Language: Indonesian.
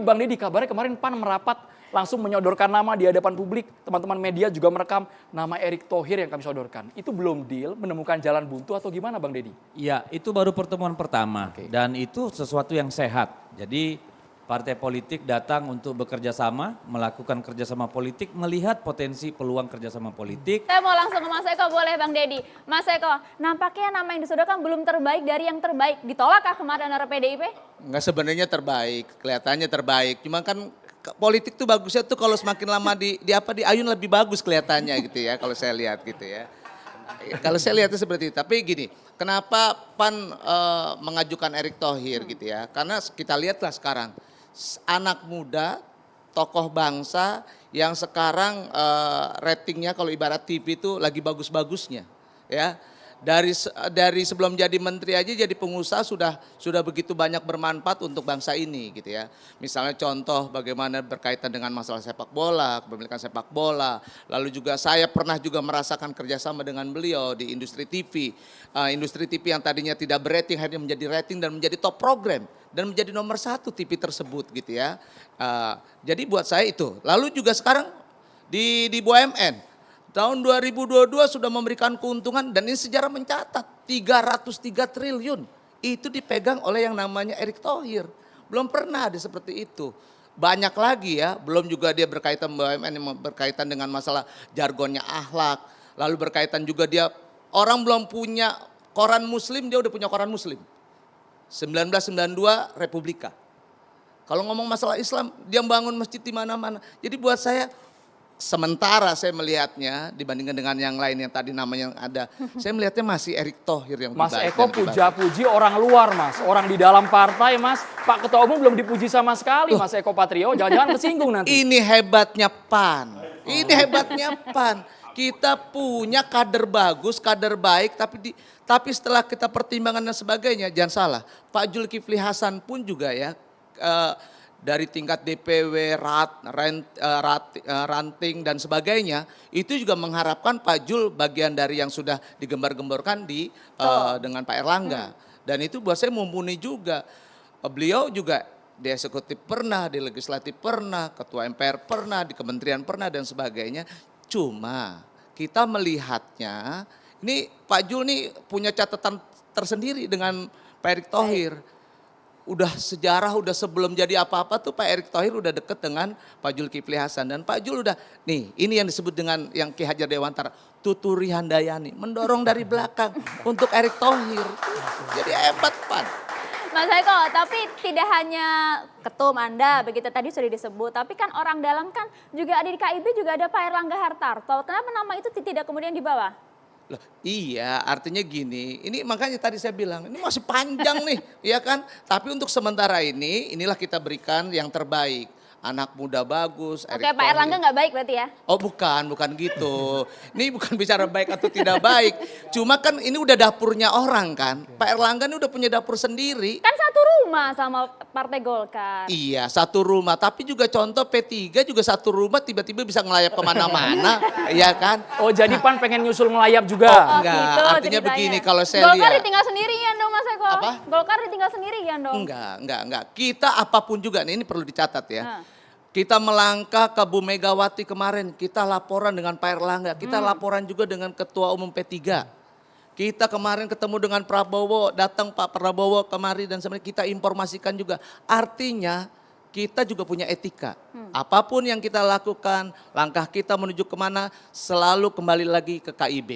Bang Deddy, kabarnya kemarin PAN merapat langsung menyodorkan nama di hadapan publik. Teman-teman media juga merekam nama Erick Thohir yang kami sodorkan. Itu belum deal, menemukan jalan buntu atau gimana Bang Deddy? Iya, itu baru pertemuan pertama. Oke. Dan itu sesuatu yang sehat. Jadi partai politik datang untuk bekerja sama, melakukan kerjasama politik, melihat potensi peluang kerjasama politik. Saya mau langsung ke Mas Eko, boleh Bang Deddy. Mas Eko, nampaknya nama yang disodorkan belum terbaik dari yang terbaik. Ditolakkah kemarin oleh PDIP? Enggak, sebenarnya terbaik, kelihatannya terbaik. Cuma kan politik tuh bagusnya tuh kalau semakin lama di ayun lebih bagus kelihatannya gitu ya, kalau saya lihat gitu ya. Kalau saya lihatnya seperti itu. Tapi gini, kenapa PAN mengajukan Erick Thohir gitu ya? Karena kita lihatlah sekarang anak muda, tokoh bangsa yang sekarang ratingnya kalau ibarat TV itu lagi bagus-bagusnya, ya. Dari sebelum jadi menteri aja jadi pengusaha sudah begitu banyak bermanfaat untuk bangsa ini gitu ya. Misalnya contoh bagaimana berkaitan dengan masalah sepak bola, kepemilikan sepak bola. Lalu juga saya pernah juga merasakan kerjasama dengan beliau di industri TV. Industri TV yang tadinya tidak berating akhirnya menjadi rating dan menjadi top program. Dan menjadi nomor 1 TV tersebut gitu ya. Jadi buat saya itu. Lalu juga sekarang di BUMN. Tahun 2022 sudah memberikan keuntungan dan ini sejarah mencatat 303 triliun. Itu dipegang oleh yang namanya Erick Thohir. Belum pernah ada seperti itu. Banyak lagi ya, belum juga dia berkaitan BUMN yang berkaitan dengan masalah jargonnya akhlak. Lalu berkaitan juga dia, orang belum punya koran muslim, dia udah punya koran muslim. 1992 Republika. Kalau ngomong masalah Islam, dia membangun masjid di mana-mana. Jadi buat saya, sementara saya melihatnya dibandingkan dengan yang lain yang tadi namanya yang ada, saya melihatnya masih Erick Thohir yang Mas dibaik Eko dan dibaik. puja-puji orang luar Mas, orang di dalam partai Mas. Pak Ketua Umum belum dipuji sama sekali Mas Eko Patrio, jangan-jangan kesinggung nanti. Ini hebatnya PAN, ini hebatnya PAN. Kita punya kader bagus, kader baik, tapi setelah kita pertimbangan dan sebagainya, jangan salah, Pak Zulkifli Hasan pun juga ya, dari tingkat DPW, ranting dan sebagainya, itu juga mengharapkan Pak Jul bagian dari yang sudah digembar-gemborkan dengan Pak Erlangga. Dan itu buat saya mumpuni juga. Beliau juga di eksekutif pernah, di legislatif pernah, ketua MPR pernah, di kementerian pernah dan sebagainya. Cuma kita melihatnya, ini Pak Jul nih punya catatan tersendiri dengan Pak Erick Thohir. Udah sejarah, udah sebelum jadi apa-apa tuh Pak Erick Thohir udah deket dengan Pak Zulkifli Hasan. Dan Pak Jul udah, nih ini yang disebut dengan yang Ki Hajar Dewantara, tuturi handayani, mendorong dari belakang untuk Erick Thohir. Jadi hebat PAN. Mas Eko, tapi tidak hanya ketum Anda, begitu tadi sudah disebut, tapi kan orang dalam kan juga ada di KIB juga ada Pak Erlangga Hartarto. Kenapa nama itu tidak kemudian dibawa? Loh, iya, artinya gini, ini makanya tadi saya bilang, ini masih panjang nih, ya kan? Tapi untuk sementara ini, inilah kita berikan yang terbaik. Anak muda bagus. Oke, Pak Erlangga nggak baik berarti ya? Oh bukan gitu. Ini bukan bicara baik atau tidak baik. Cuma kan ini udah dapurnya orang kan. Pak Erlangga ini udah punya dapur sendiri. Kan satu rumah sama Partai Golkar. Iya, satu rumah. Tapi juga contoh P3 juga satu rumah tiba-tiba bisa ngelayap kemana-mana. Iya kan? Oh jadi PAN pengen nyusul melayap juga? Oh, Enggak, gitu artinya ceritanya. begini kalau saya Golkar lihat. ditinggal sendirian dong Mas Eko. Apa? Golkar ditinggal sendirian dong. Enggak. Kita apapun juga, nih ini perlu dicatat ya. Nah. Kita melangkah ke Bu Megawati kemarin, kita laporan dengan Pak Erlangga, kita laporan juga dengan Ketua Umum P3. Kita kemarin ketemu dengan Prabowo, datang Pak Prabowo kemari dan sebenarnya kita informasikan juga. Artinya kita juga punya etika. Apapun yang kita lakukan, langkah kita menuju kemana selalu kembali lagi ke KIB.